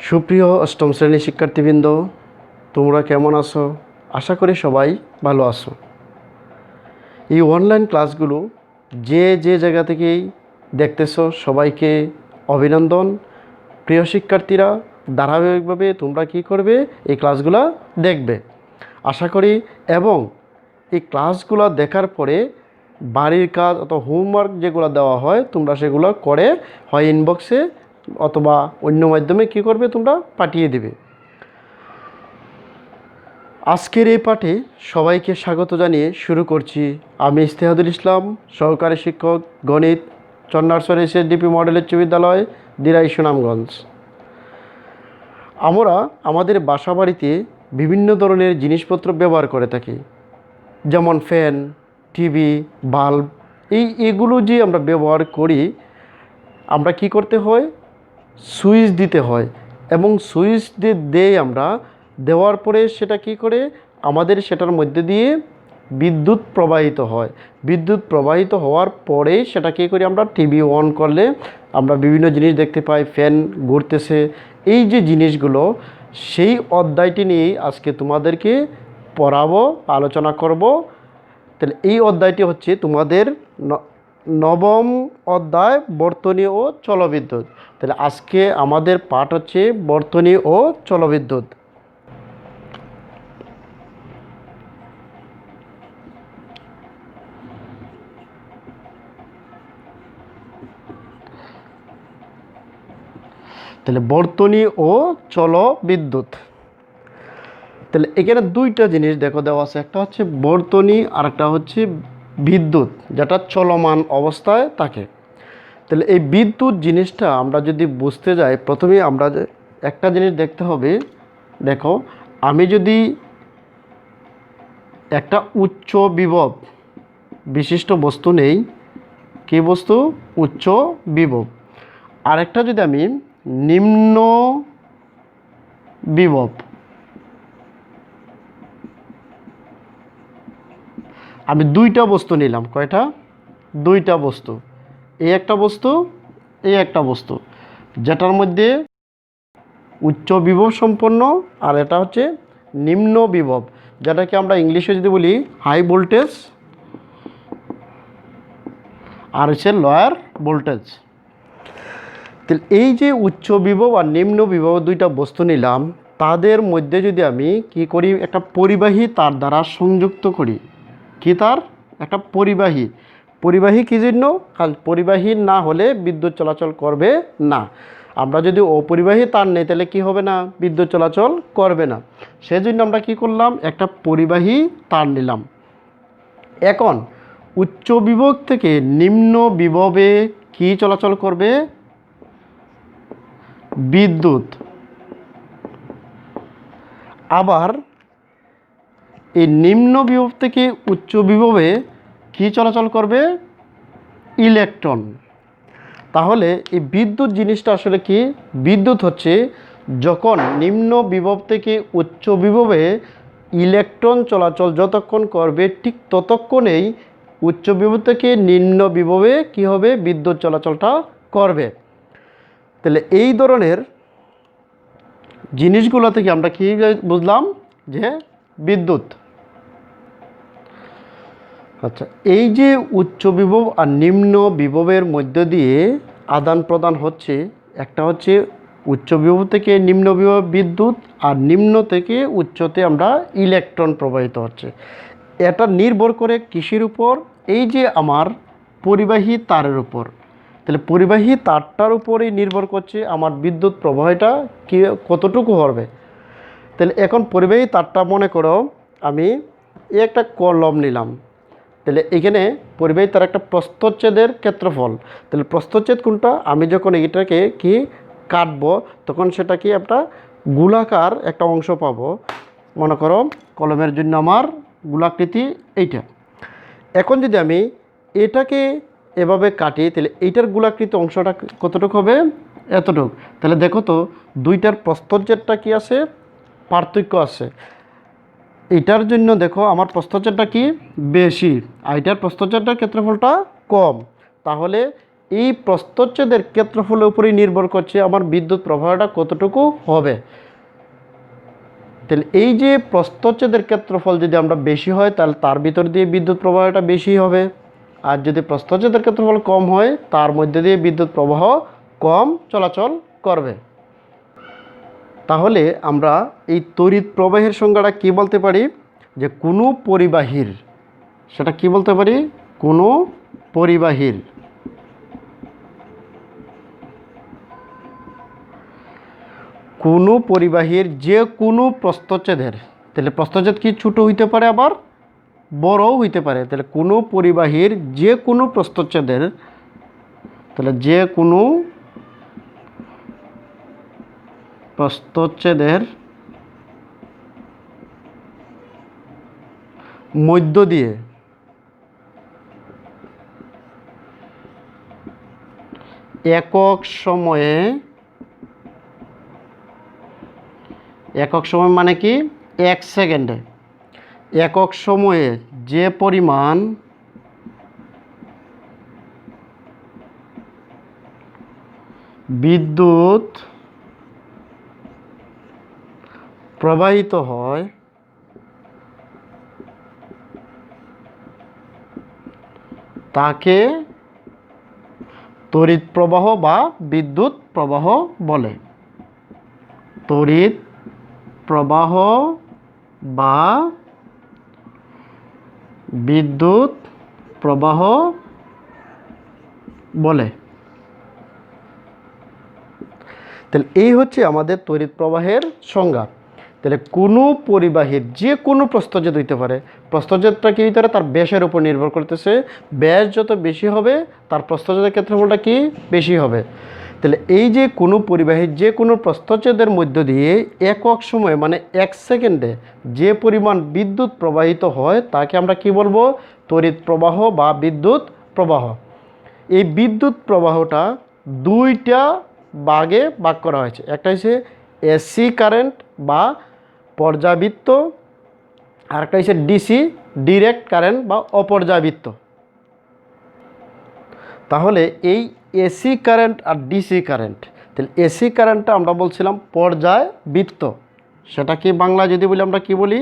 সুপ্রিয় অষ্টম শ্রেণীর শিক্ষার্থীবৃন্দ, তোমরা কেমন আছো? আশা করি সবাই ভালো আছো। এই অনলাইন ক্লাসগুলো যে জায়গা থেকেই দেখতেছো সবাইকে অভিনন্দন। প্রিয় শিক্ষার্থীরা, ধারাবাহিকভাবে তোমরা কি করবে? এই ক্লাসগুলো দেখবে আশা করি, এবং এই ক্লাসগুলো দেখার পরে বাড়ির কাজ অথবা হোমওয়ার্ক যেগুলো দেওয়া হয় তোমরা সেগুলো করে হয় ইনবক্সে অথবা অন্য মাধ্যমে কি করবে, তোমরা পাঠিয়ে দেবে। আজকের এই পাঠে সবাইকে স্বাগত জানিয়ে শুরু করছি। আমি ইস্তেহাদুল ইসলাম, সহকারী শিক্ষক গণিত, চন্নারসর এসএসডিপি মডেল উচ্চ বিদ্যালয়, দিরাই, সুনামগঞ্জ। আমরা আমাদের বাসা বাড়িতে বিভিন্ন ধরনের জিনিসপত্র ব্যবহার করে থাকি, যেমন ফ্যান, টিভি, বাল্ব। এগুলো যে আমরা ব্যবহার করি, আমরা কি করতে হয়? সুইচ দিতে হয়, এবং সুইচ দিয়ে আমরা দেওয়ার পরে সেটা কি করে, আমাদের সেটার মধ্যে দিয়ে বিদ্যুৎ প্রবাহিত হয়। বিদ্যুৎ প্রবাহিত হওয়ার পরেই সেটা কী করি, আমরা টিভি অন করলে আমরা বিভিন্ন জিনিস দেখতে পাই, ফ্যান ঘুরতেছে। এই যে জিনিসগুলো, সেই অধ্যায়টি নিয়েই আজকে তোমাদেরকে পড়াবো, আলোচনা করব। তাহলে এই অধ্যায়টি হচ্ছে তোমাদের নবম অধ্যায়, বর্তনী ও চলবিদ্যুৎ। তাহলে আজকে আমাদের পাঠ হচ্ছে বর্তনী ও চলবিদ্যুৎ। তাহলে বর্তনী ও চলবিদ্যুৎ। তাহলে এখানে দুইটা জিনিস দেখো দেওয়া আছে, একটা হচ্ছে বর্তনী আর একটা হচ্ছে বিদ্যুৎ, যেটা চলমান অবস্থায় থাকে। তাহলে এই বিদ্যুৎ জিনিসটা আমরা যদি বুঝতে যাই, প্রথমে আমরা একটা জিনিস দেখতে হবে। দেখো, আমি যদি একটা উচ্চ বিভব বিশিষ্ট বস্তু নেই, কি বস্তু? উচ্চ বিভব। আরেকটা যদি আমি নিম্ন বিভব, আমি দুইটা বস্তু নিলাম। কয়টা? দুইটা বস্তু। এই একটা বস্তু, এই একটা বস্তু, যেটার মধ্যে উচ্চ বিভব সম্পন্ন, আর এটা হচ্ছে নিম্ন বিভব, যেটাকে আমরা ইংলিশে যদি বলি হাই ভোল্টেজ, আর হচ্ছে লোয়ার ভোল্টেজ। তাহলে এই যে উচ্চ বিভব আর নিম্ন বিভব দুইটা বস্তু নিলাম, তাদের মধ্যে যদি আমি কি করি, একটা পরিবাহী তার দ্বারা সংযুক্ত করি। কি তার? একটা পরিবাহী। পরিবাহী কী জন্য? কারণ পরিবাহী না হলে বিদ্যুৎ চলাচল করবে না। আমরা যদি অপরিবাহী তার নেই, তাহলে কী হবে না? বিদ্যুৎ চলাচল করবে না। সেজন্য আমরা কি করলাম? একটা পরিবাহী তার নিলাম। এখন উচ্চ বিভব থেকে নিম্ন বিভবে কি চলাচল করবে? বিদ্যুৎ। আবার এই নিম্ন বিভব থেকে উচ্চ বিভবে কি চলাচল করবে? ইলেকট্রন। তাহলে এই বিদ্যুৎ জিনিসটা আসলে কি? বিদ্যুৎ হচ্ছে যখন নিম্ন বিভব থেকে উচ্চ বিভবে ইলেকট্রন চলাচল যতক্ষণ করবে, ঠিক ততক্ষণেই উচ্চ বিভব থেকে নিম্ন বিভবে কি হবে? বিদ্যুৎ চলাচলটা করবে। তাহলে এই ধরনের জিনিসগুলো থেকে আমরা কি বুঝলাম? যে বিদ্যুৎ। আচ্ছা, এই যে উচ্চ বিভব আর নিম্ন বিভবের মধ্য দিয়ে আদান প্রদান হচ্ছে, একটা হচ্ছে উচ্চ বিভব থেকে নিম্ন বিভব বিদ্যুৎ, আর নিম্ন থেকে উচ্চতে আমরা ইলেকট্রন প্রবাহিত হচ্ছে। এটা নির্ভর করে কিসের উপর? এই যে আমার পরিবাহী তারের উপর। তাহলে পরিবাহী তারটার উপরেই নির্ভর করছে আমার বিদ্যুৎ প্রবাহটা কি কতটুকু হবে। তাহলে এখন পরিবাহী তারটা মনে করো আমি একটা কলম নিলাম। তাহলে এখানে পরিবাহী তার একটা প্রস্থচ্ছেদের ক্ষেত্রফল। তাহলে প্রস্থচ্ছেদ কোনটা? আমি যখন এটাকে কি কাটবো, তখন সেটা কি একটা গোলাকার একটা অংশ পাবো। মনে করো কলমের জন্য আমার গোলাকৃতি এইটা। এখন যদি আমি এটাকে এভাবে কাটি, তাহলে এইটার গোলাকৃতি অংশটা কতটুকু হবে? এতটুকু। তাহলে দেখো তো, দুইটার প্রস্থচ্ছেদটা কি আছে? পার্থক্য আছে। এটার জন্য দেখো আমার প্রস্থচ্ছেদটা কি বেশি, আর এটার প্রস্থচ্ছেদটার ক্ষেত্রফলটা কম। তাহলে এই প্রস্থচ্ছেদের ক্ষেত্রফলের উপরেই নির্ভর করছে আমার বিদ্যুৎ প্রবাহটা কতটুকু হবে। তাহলে এই যে প্রস্থচ্ছেদের ক্ষেত্রফল যদি আমরা বেশি হয় তাহলে তার ভিতর দিয়ে বিদ্যুৎ প্রবাহটা বেশি হবে, আর যদি প্রস্থচ্ছেদের ক্ষেত্রফল কম হয় তার মধ্যে দিয়ে বিদ্যুৎ প্রবাহ কম চলাচল করবে। তাহলে আমরা এই তড়িৎ প্রবাহের সংজ্ঞাটা কী বলতে পারি, যে কোনো পরিবাহীর, সেটা কি বলতে পারি, কোনো পরিবাহীর যে কোনো প্রস্থচ্ছেদের, তাহলে প্রস্থচ্ছেদ কি ছোট হইতে পারে আবার বড়ও হইতে পারে, তাহলে কোনো পরিবাহীর যে কোনো প্রস্থচ্ছেদের, তাহলে যে কোনো প্রস্থচ্ছেদের মধ্য দিয়ে একক সময়ে মানে কি 1 সেকেন্ডে, একক সময়ে যে পরিমাণ বিদ্যুৎ প্রবাহিত হয় তাকে তড়িৎ প্রবাহ বা বিদ্যুৎ প্রবাহ বলে। তড়িৎ প্রবাহ বা বিদ্যুৎ প্রবাহ বলে। তাহলে এই হচ্ছে আমাদের তড়িৎ প্রবাহের সংজ্ঞা। তাহলে কোনো পরিবাহীর যে কোনো প্রস্থচ্ছেদ হইতে পারে, প্রস্থচ্ছেদটা কী হইতে পারে তার ব্যাসের উপর নির্ভর করতেছে, ব্যাস যত বেশি হবে তার প্রস্থচ্ছেদের ক্ষেত্রফলটা কি বেশি হবে। তাহলে এই যে কোনো পরিবাহীর যে কোনো প্রস্থচ্ছেদের মধ্য দিয়ে একক সময়ে মানে 1 সেকেন্ডে যে পরিমাণ বিদ্যুৎ প্রবাহিত হয় তাকে আমরা কি বলবো, তড়িৎ প্রবাহ বা বিদ্যুৎ প্রবাহ। এই বিদ্যুৎ প্রবাহটা দুইটা ভাগে ভাগ করা হয়েছে, একটা হচ্ছে এসি কারেন্ট বা পর্যাবৃত্ত, আর একটা হচ্ছে ডিসি ডিরেক্ট কারেন্ট বা অপর্যাবৃত্ত। তাহলে এই এসি কারেন্ট আর ডিসি কারেন্ট, তাহলে এসি কারেন্টটা আমরা বলছিলাম পর্যায়বৃত্ত, সেটা কি বাংলা যদি বলি আমরা কি বলি,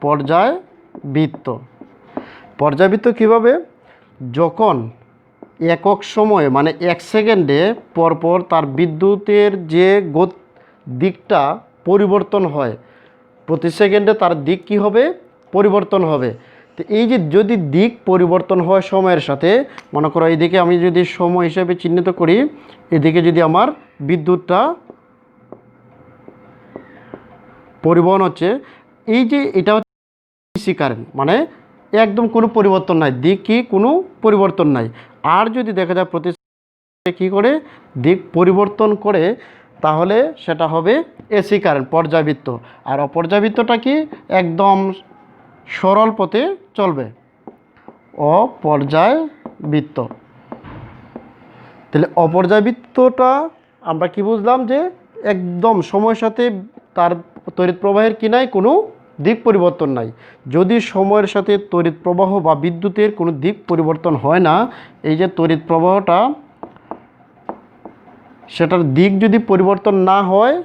পর্যায়বৃত্ত। পর্যায়বৃত্ত কীভাবে, যখন একক সময়ে মানে 1 সেকেন্ডে পরপর তার বিদ্যুতের যে দিকটা পরিবর্তন হয়, প্রতি সেকেন্ডে তার দিক কি হবে, পরিবর্তন হবে। তো এই যে যদি দিক পরিবর্তন হয় সময়ের সাথে, মনে করো এইদিকে আমি যদি সময় হিসাবে চিহ্নিত করি, এদিকে যদি আমার বিদ্যুৎটা পরিবহন হচ্ছে, এই যে এটা হচ্ছে ডিসি কারেন্ট, মানে একদম কোনো পরিবর্তন নাই, দিক কি কোনো পরিবর্তন নাই। আর যদি দেখা যায় প্রতি কী করে দিক পরিবর্তন করে, তাহলে সেটা হবে এসি কারেন্ট পর্যাবৃত্ত। আর অপর্যাবৃত্তটা কি একদম সরল পথে চলবে, অপর্যায়বৃত্ত। তাহলে অপর্যায়বৃত্তটা আমরা কি বুঝলাম, যে একদম সময়ের সাথে তার তড়িৎ প্রবাহের কি নাই, কোনো দিক পরিবর্তন নাই। যদি সময়ের সাথে তড়িৎ প্রবাহ বা বিদ্যুতের কোনো দিক পরিবর্তন হয় না, এই যে তড়িৎ প্রবাহটা সেটার দিক যদি পরিবর্তন না হয়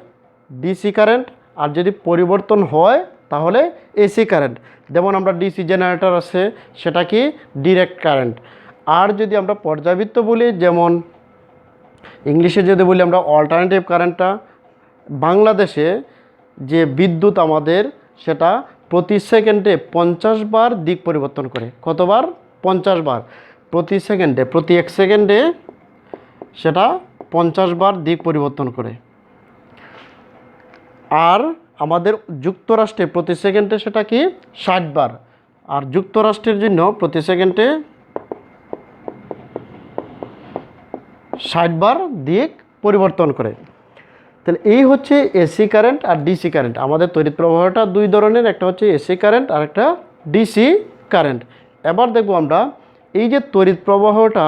ডিসি কারেন্ট, আর যদি পরিবর্তন হয় তাহলে এসি কারেন্ট। যেমন আমরা ডিসি জেনারেটর আছে সেটা কি ডিরেক্ট কারেন্ট। আর যদি আমরা পর্যাবৃত্ত বলি, যেমন ইংলিশে যদি বলি আমরা অল্টারনেটিভ কারেন্টটা, বাংলাদেশে যে বিদ্যুৎ আমাদের সেটা প্রতি সেকেন্ডে 50 বার দিক পরিবর্তন করে। কতবার? 50 বার প্রতি সেকেন্ডে, প্রতি 1 সেকেন্ডে সেটা 50 বার দিক পরিবর্তন করে। আর আমাদের যুক্তরাষ্ট্রে প্রতি সেকেন্ডে সেটা কি 60 বার, আর যুক্তরাষ্ট্রের জন্য প্রতি সেকেন্ডে 60 বার দিক পরিবর্তন করে। তাহলে এই হচ্ছে এসি কারেন্ট আর ডিসি কারেন্ট। আমাদের তড়িৎ প্রবাহটা দুই ধরনের, একটা হচ্ছে এসি কারেন্ট আর একটা ডিসি কারেন্ট। এবার দেখব আমরা এই যে তড়িৎ প্রবাহটা,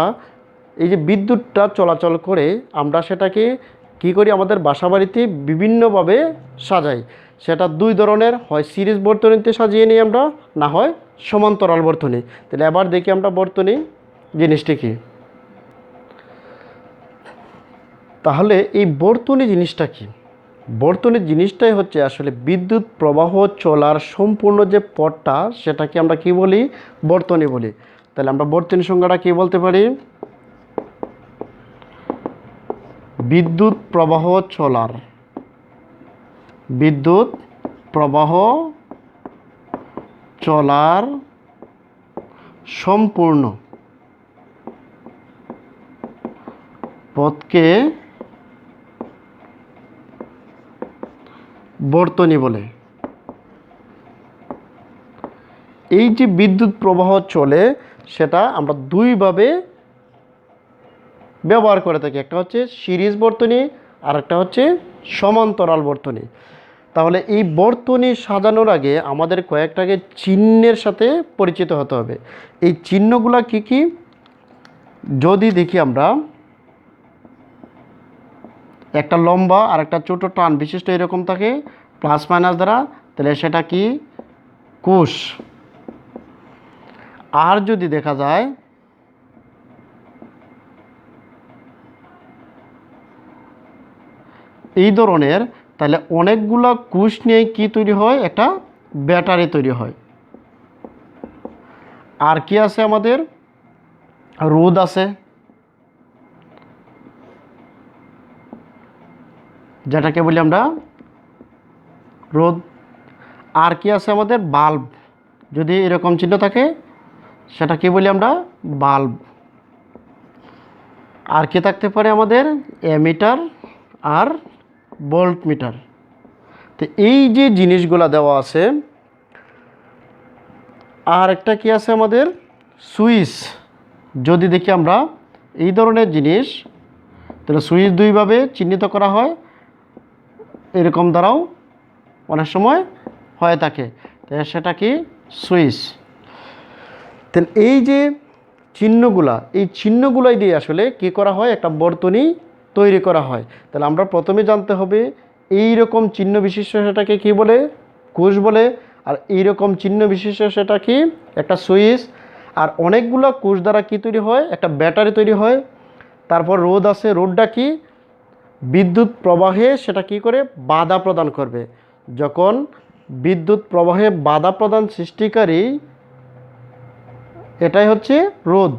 এই যে বিদ্যুৎটা চলাচল করে, আমরা সেটাকে কি করি, আমাদের বাসাবাড়িতে বিভিন্নভাবে সাজাই। সেটা দুই ধরনের, হয় সিরিজ বর্তনীতে সাজিয়ে নিই আমরা, না হয় সমান্তরাল বর্তনী। তাহলে এবার দেখি আমরা বর্তনী জিনিসটি কী। তাহলে এই বর্তনী জিনিসটা কি? বর্তনী জিনিসটাই হচ্ছে আসলে বিদ্যুৎ প্রবাহ চলার সম্পূর্ণ যে পথটা সেটাকে আমরা কি বলি? বর্তনী বলি। তাহলে আমরা বর্তনী সংজ্ঞাটা কি বলতে পারি? বিদ্যুৎ প্রবাহ চলার, বিদ্যুৎ প্রবাহ চলার সম্পূর্ণ পথকে বর্তনী বলে। এই যে বিদ্যুৎ প্রবাহ চলে সেটা আমরা দুইভাবে ব্যবহার করে থাকি, একটা হচ্ছে সিরিজ বর্তনী আর একটা হচ্ছে সমান্তরাল বর্তনী। তাহলে এই বর্তনী সাজানোর আগে আমাদের কয়েকটাকে চিহ্নের সাথে পরিচিত হতে হবে। এই চিহ্নগুলো কি কি? যদি দেখি আমরা একটা লম্বা আর একটা ছোট টান বিশিষ্ট এরকম থাকে প্লাস মাইনাস দ্বারা, তাহলে সেটা কি? কোষ। আর যদি দেখা যায় এই ধরনের, তাহলে অনেকগুলো কোষ নিয়ে কি তৈরি হয়? একটা ব্যাটারি তৈরি হয়। আর কি আছে আমাদের? রোধ আছে, যেটাকে বলি আমরা রোধ। আর কি আছে আমাদের? বাল্ব। যদি এরকম চিহ্ন থাকে সেটা কি বলি আমরা? বাল্ব। আর কি থাকতে পারে আমাদের? অ্যামিটার আর ভোল্টমিটার। তো এই যে জিনিসগুলো দেওয়া আছে। আর একটা কি আছে আমাদের? সুইচ। যদি দেখি আমরা এই ধরনের জিনিস, তাহলে সুইচ দুইভাবে চিহ্নিত করা হয়, এরকম দ্বারাও অনেক সময় হয়ে থাকে। সেটা কি? সুইচ। তাহলে এই যে চিহ্নগুলা, এই চিহ্নগুলাই দিয়ে আসলে কি করা হয়? একটা বর্তনী তৈরি করা হয়। তাহলে আমরা প্রথমে জানতে হবে এই রকম চিহ্ন বিশিষ্ট সেটাকে কি বলে? কোষ বলে। আর এই রকম চিহ্ন বিশিষ্ট সেটা কি? একটা সুইচ। আর অনেকগুলো কোষ দ্বারা কি তৈরি হয়? একটা ব্যাটারি তৈরি হয়। তারপর রোধ আছে, রোধটা কি? বিদ্যুৎ প্রবাহে সেটা কি করে? বাধা প্রদান করবে। যখন বিদ্যুৎ প্রবাহে বাধা প্রদান সৃষ্টিকারী, এটাই হচ্ছে রোধ।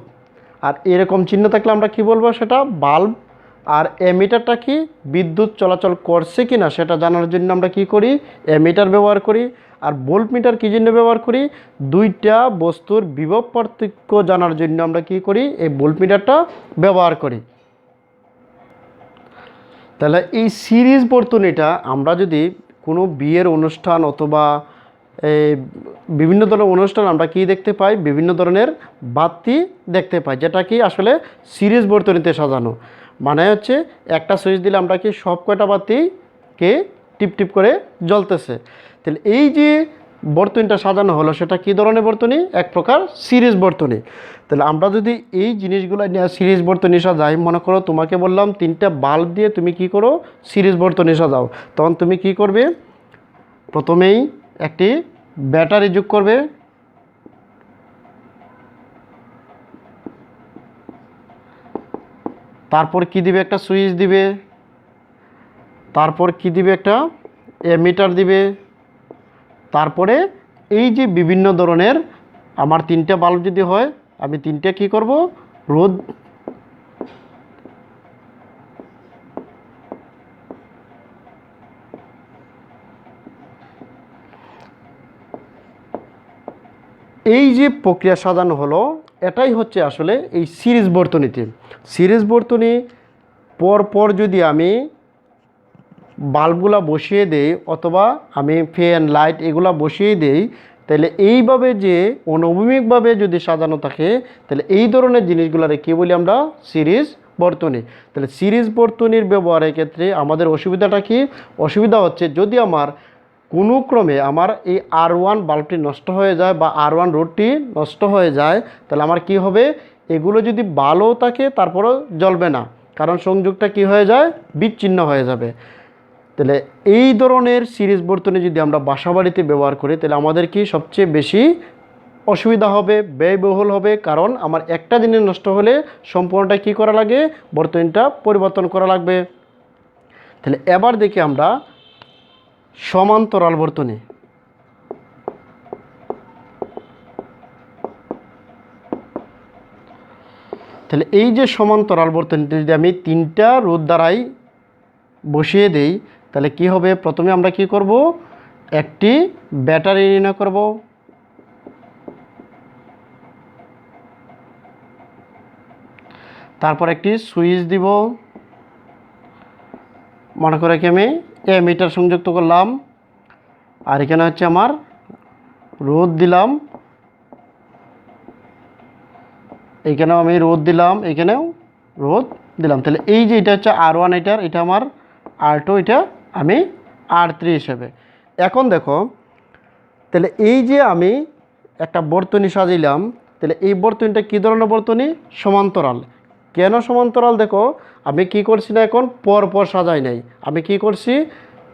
আর এরকম চিহ্ন থাকলে আমরা কি বলবো? সেটা বাল্ব। আর অ্যামিটারটা কি? বিদ্যুৎ চলাচল করছে কি না সেটা জানার জন্য আমরা কি করি? অ্যামিটার ব্যবহার করি। আর ভোল্টমিটার কী জন্য ব্যবহার করি? দুইটা বস্তুর বিভব পার্থক্য জানার জন্য আমরা কি করি? এই ভোল্টমিটারটা ব্যবহার করি। তাহলে এই সিরিজ বর্তনীটা আমরা যদি কোনো বিয়ের অনুষ্ঠান অথবা বিভিন্ন ধরনের অনুষ্ঠান আমরা কি দেখতে পাই? বিভিন্ন ধরনের বাতি দেখতে পাই, যেটা কি আসলে সিরিজ বর্তনীতে সাজানো। মানে হচ্ছে একটা সুইচ দিলে আমরা কি সব কয়টা বাতিকে টিপ টিপ করে জ্বলতেছে। তাহলে এই যে বর্তনীটা সাজানো হলো সেটা কি ধরনের বর্তনী? এক প্রকার সিরিজ বর্তনী। তাহলে আমরা যদি এই জিনিসগুলো নিয়ে সিরিজ বর্তনী সাজাই, মনে করো তোমাকে বললাম 3টা বাল্ব দিয়ে তুমি কি করো? সিরিজ বর্তনী সাজাও। তখন তুমি কি করবে? প্রথমেই একটি ব্যাটারি যোগ করবে, তারপর কি দিবে? একটা সুইচ দিবে, তারপর কি দিবে? একটা অ্যামিটার দিবে, তারপরে এই যে বিভিন্ন ধরনের আমার 3টা বাল্ব যদি হয়, আমি 3টা কি করব? রোধ। এই যে প্রক্রিয়া সাজানো হলো, এটাই হচ্ছে আসলে এই সিরিজ বর্তনীতে। সিরিজ বর্তনী পর যদি আমি বাল্বগুলা বসিয়ে দেই অথবা আমি ফ্যান লাইট এগুলা বসিয়ে দেই, তাহলে এইভাবে যে অনুভূমিকভাবে যদি সাজানো থাকে, তাহলে এই ধরনের জিনিসগুলোরে কী বলি আমরা? সিরিজ বর্তনী। তাহলে সিরিজ বর্তনীর ব্যবহারের ক্ষেত্রে আমাদের অসুবিধাটা কি? অসুবিধা হচ্ছে যদি আমার কোনো ক্রমে আমার এই R1 বাল্বটি নষ্ট হয়ে যায় বা R1 রোডটি নষ্ট হয়ে যায়, তাহলে আমার কি হবে? এগুলো যদি ভালো থাকে তারপরেও জ্বলবে না, কারণ সংযোগটা কি হয়ে যায়? বিচ্ছিন্ন হয়ে যাবে। তাহলে এই ধরনের সিরিজ বর্তনী যদি আমরা বাসাবাড়িতে ব্যবহার করি, তাহলে আমাদের কি সবচেয়ে বেশি অসুবিধা হবে, ব্যয়বহুল হবে। কারণ আমার একটা জিনিস নষ্ট হলে সম্পূর্ণটা কি করা লাগে? বর্তনীটা পরিবর্তন করা লাগবে। তাহলে এবার দেখি আমরা সমান্তরাল বর্তনী। তাহলে এই যে সমান্তরাল বর্তনীতে যদি আমি 3টা রোধ দ্বারাই বসিয়ে দেই তাহলে কি হবে, প্রথমে আমরা কি করব, একটি ব্যাটারি নির্ণয় করব, তারপর একটি সুইচ দিব, মনে করে কি আমি মিটার সংযুক্ত করলাম, আর এখানে হচ্ছে আমার রোধ দিলাম, এইখানেও আমি রোধ দিলাম, এখানেও রোধ দিলাম। তাহলে এই যে এটা হচ্ছে R1, এটা আমার R2, এটা আমি R3 হিসেবে। এখন দেখো, তাহলে এই যে আমি একটা বর্তনী সাজিলাম, তাহলে এই বর্তনীটা কী ধরনের বর্তনী, সমান্তরাল। কেন সমান্তরাল, দেখো আমি কি করছি না, এখন পরপর সাজাই নাই, আমি কি করছি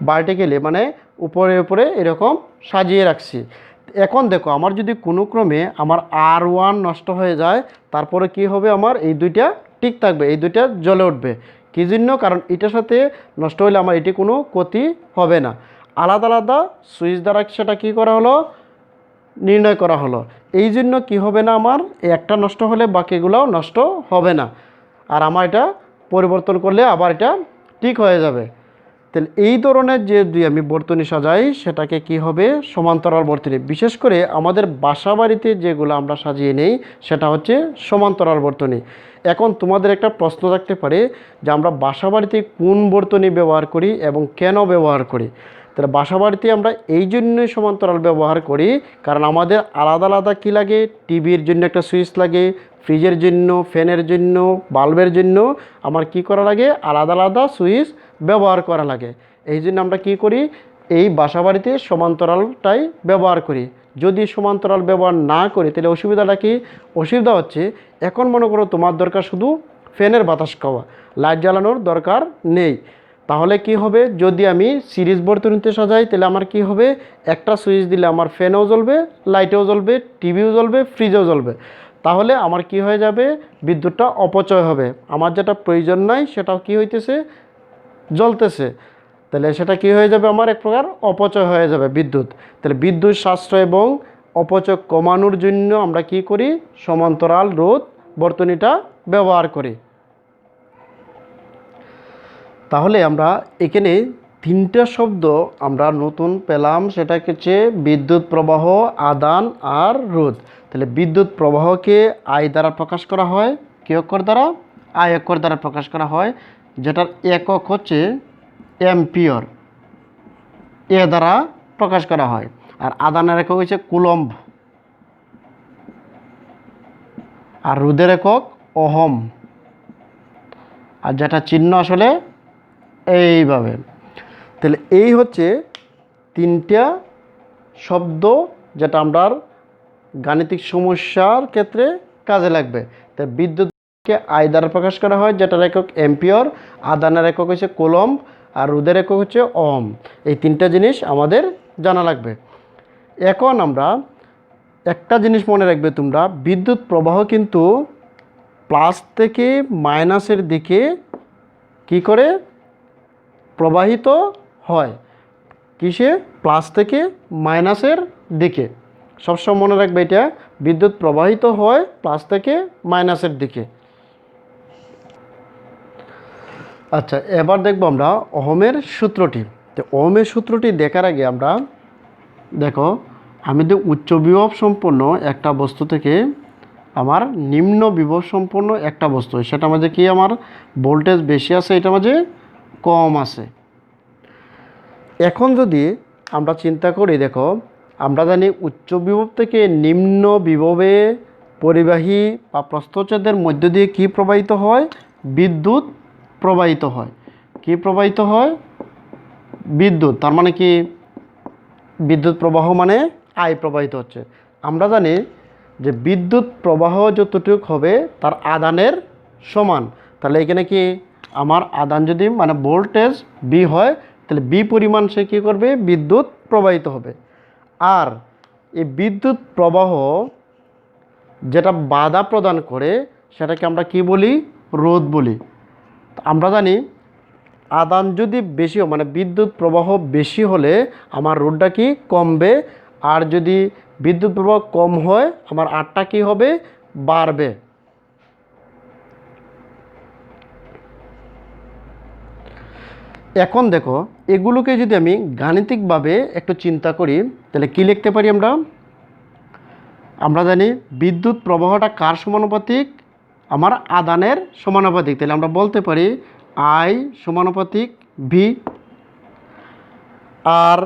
ভার্টিক্যালি মানে উপরে উপরে এরকম সাজিয়ে রাখছি। এখন দেখো আমার যদি কোনো ক্রমে আমার R1 নষ্ট হয়ে যায়, তারপরে কি হবে, আমার এই দুইটা ঠিক থাকবে, এই দুইটা জ্বলে উঠবে। কী জন্য, কারণ এটার সাথে নষ্ট হলে আমার এটি কোনো ক্ষতি হবে না। আলাদা আলাদা সুইচ দ্বারা সেটা কী করা হলো, নির্ণয় করা হলো। এই জন্য কী হবে না, আমার একটা নষ্ট হলে বাকিগুলোও নষ্ট হবে না, আর আমার এটা পরিবর্তন করলে আবার এটা ঠিক হয়ে যাবে। তাহলে এই ধরনের যে দুই আমি বর্তনী সাজাই সেটাকে কি হবে, সমান্তরাল বর্তনী। বিশেষ করে আমাদের বাসা বাড়িতে যেগুলো আমরা সাজিয়ে নেই সেটা হচ্ছে সমান্তরাল বর্তনী। এখন তোমাদের একটা প্রশ্ন থাকতে পারে যে আমরা বাসা বাড়িতে কোন বর্তনী ব্যবহার করি এবং কেন ব্যবহার করি। তাহলে বাসা বাড়িতে আমরা এই জন্যই সমান্তরাল ব্যবহার করি কারণ আমাদের আলাদা আলাদা কী লাগে, টিভির জন্য একটা সুইচ লাগে, ফ্রিজের জন্য, ফ্যানের জন্য, বাল্বের জন্য আমার কি করা লাগে, আলাদা আলাদা সুইচ ব্যবহার করা লাগে। এই জন্য আমরা কি করি, এই বাসা বাড়িতে সমান্তরালটাই ব্যবহার করি। যদি সমান্তরাল ব্যবহার না করি তাহলে অসুবিধাটা কি, অসুবিধা হচ্ছে এখন মনে করো তোমার দরকার শুধু ফ্যানের বাতাস খাওয়া, লাইট জ্বালানোর দরকার নেই। তাহলে কি হবে, যদি আমি সিরিজ বর্তনীতে সাজাই তাহলে আমার কি হবে, একটা সুইচ দিলে আমার ফ্যানও জ্বলবে, লাইটেও জ্বলবে, টিভিও জ্বলবে, ফ্রিজও জ্বলবে। তাহলে আমার কি হয়ে যাবে, বিদ্যুৎটা অপচয় হবে, আমার যেটা প্রয়োজন নাই সেটাও কি হইতেছে, জ্বলতেছে। তাহলে সেটা কি হয়ে যাবে, আমার এক প্রকার অপচয় হয়ে যাবে বিদ্যুৎ। তাহলে বিদ্যুৎ সাশ্রয় এবং অপচয় কমানোর জন্য আমরা কি করি, সমান্তরাল রোধ বর্তনীটা ব্যবহার করি। তাহলে আমরা এখানে 3টা শব্দ আমরা নতুন পেলাম, সেটা হচ্ছে বিদ্যুৎ প্রবাহ, আদান আর রোধ। তাহলে বিদ্যুৎ প্রবাহকে আই দ্বারা প্রকাশ করা হয়, কি অক্ষর দ্বারা, আই অক্ষর দ্বারা প্রকাশ করা হয়, যেটার একক হচ্ছে অ্যাম্পিয়ার, এ দ্বারা প্রকাশ করা হয়। আর আদানের একক হচ্ছে কুলম্ব, আর রোধের একক ওহম, আর যেটা চিহ্ন আসলে এইভাবে। তাহলে এই হচ্ছে 3টা শব্দ যেটা আমরা গাণিতিক সমস্যার ক্ষেত্রে কাজে লাগবে। তাই বিদ্যুৎকে আই দ্বারা প্রকাশ করা হয়, যেটার একক অ্যাম্পিয়ার, আদানের একক হচ্ছে কুলম্ব, আর রোধের একক হচ্ছে ওহম। এই 3টা জিনিস আমাদের জানা লাগবে। এখন আমরা একটা জিনিস মনে রাখবে তোমরা, বিদ্যুৎ প্রবাহ কিন্তু প্লাস থেকে মাইনাসের দিকে কি করে প্রবাহিত হয়, কিসে, প্লাস থেকে মাইনাসের দিকে। সবসময় মনে রাখবে এটা, বিদ্যুৎ প্রবাহিত হয় প্লাস থেকে মাইনাসের দিকে। আচ্ছা, এবার দেখব আমরা ওহমের সূত্রটি। তো ওহমের সূত্রটি দেখার আগে আমরা দেখো, আমি যদি উচ্চ বিভব সম্পন্ন একটা বস্তু থেকে আমার নিম্ন বিভব সম্পন্ন একটা বস্তু, সেটা মাঝে কি আমার ভোল্টেজ বেশি আছে, এটা মাঝে কম আছে। এখন যদি আমরা চিন্তা করি, দেখো আমরা জানি উচ্চ বিভব থেকে নিম্ন বিভবে পরিবাহী বা প্রস্থচ্ছেদের মধ্য দিয়ে কি প্রবাহিত হয়, বিদ্যুৎ প্রবাহিত হয়। কি প্রবাহিত হয়, বিদ্যুৎ। তার মানে কি, বিদ্যুৎ প্রবাহ মানে আই প্রবাহিত হচ্ছে। আমরা জানি যে বিদ্যুৎ প্রবাহ যতটুকু হবে তার আদানের সমান। তাহলে এখানে কি, আমার আদান যদি মানে ভোল্টেজ বি হয় তাহলে বি পরিমাণ সে কী করবে, বিদ্যুৎ প্রবাহিত হবে। আর এই বিদ্যুৎ প্রবাহ যেটা বাধা প্রদান করে সেটাকে আমরা কি বলি, রোধ বলি। আমরা জানি আদান যদি বেশি হয় মানে বিদ্যুৎ প্রবাহ বেশি হলে আমার রোধটা কি কমবে, আর যদি বিদ্যুৎ প্রবাহ কম হয় আমার আরটা কি হবে, বাড়বে। এখন দেখো এগুলোকে যদি আমি গাণিতিকভাবে একটু চিন্তা করি তাহলে কি লিখতে পারি আমরা? আমরা জানি বিদ্যুৎ প্রবাহটা কার সমানুপাতিক? আমার আদানের সমানুপাতিক। তাহলে আমরা বলতে পারি আই সমানুপাতিক ভি। আর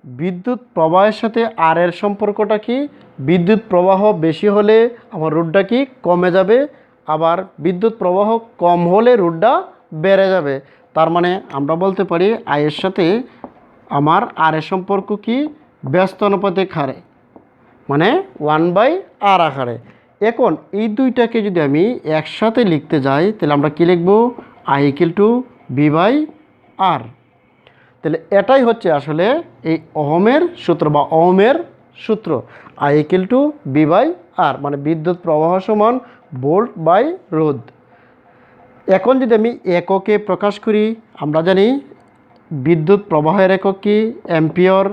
বিদ্যুৎ প্রবাহের সাথে আর এর সম্পর্কটা কি? বিদ্যুৎ প্রবাহ বেশি হলে আমার রোধটা কি কমে যাবে, আবার বিদ্যুৎ প্রবাহ কম হলে রোধটা বেড়ে যাবে। তার মানে আমরা বলতে পারি আয়ের সাথে আমার আর এর সম্পর্ক কি? ব্যস্ত অনুপাতিক হারে, মানে 1/r আকারে। এখন এই দুইটাকে যদি আমি একসাথে লিখতে যাই তাহলে আমরা কি লিখব? I = V/R। তাহলে এটাই হচ্ছে আসলে এই ওহমের সূত্র বা ওহমের সূত্র। I = V/R, মানে বিদ্যুৎ প্রবাহ সমান ভোল্ট বাই রোধ। এখন যদি আমি এককে প্রকাশ করি, আমরা জানি বিদ্যুৎ প্রবাহের একক কি? অ্যাম্পিয়ার।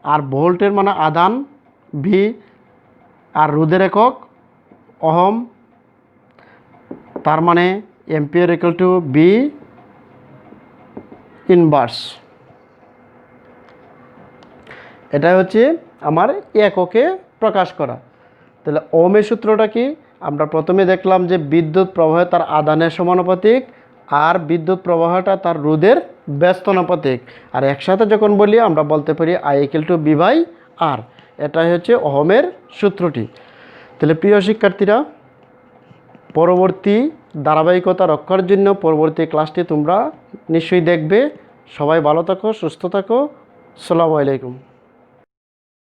আর ভোল্টের মানে আদান ভি, আর রোধের একক ওহম। তার মানে অ্যাম্পিয়ার = V ইনভার্স। এটা হচ্ছে আমার এককে প্রকাশ করা। তাহলে ওহমের সূত্রটা কি? আমরা প্রথমে দেখলাম যে বিদ্যুৎ প্রবাহ তার আদানের সমানুপাতিক, আর বিদ্যুৎ প্রবাহটা তার রোধের ব্যস্তানুপাতিক। আর একসাথে যখন বলি আমরা বলতে পারি I = V/R। এটাই হচ্ছে ওহমের সূত্রটি। তাহলে প্রিয় শিক্ষার্থীরা, পরবর্তী ধারাবাহিকতা রক্ষার জন্য পরবর্তী ক্লাসটি তোমরা নিশ্চয়ই দেখবে। সবাই ভালো থাকো, সুস্থ থাকো। আসসালামু আলাইকুম।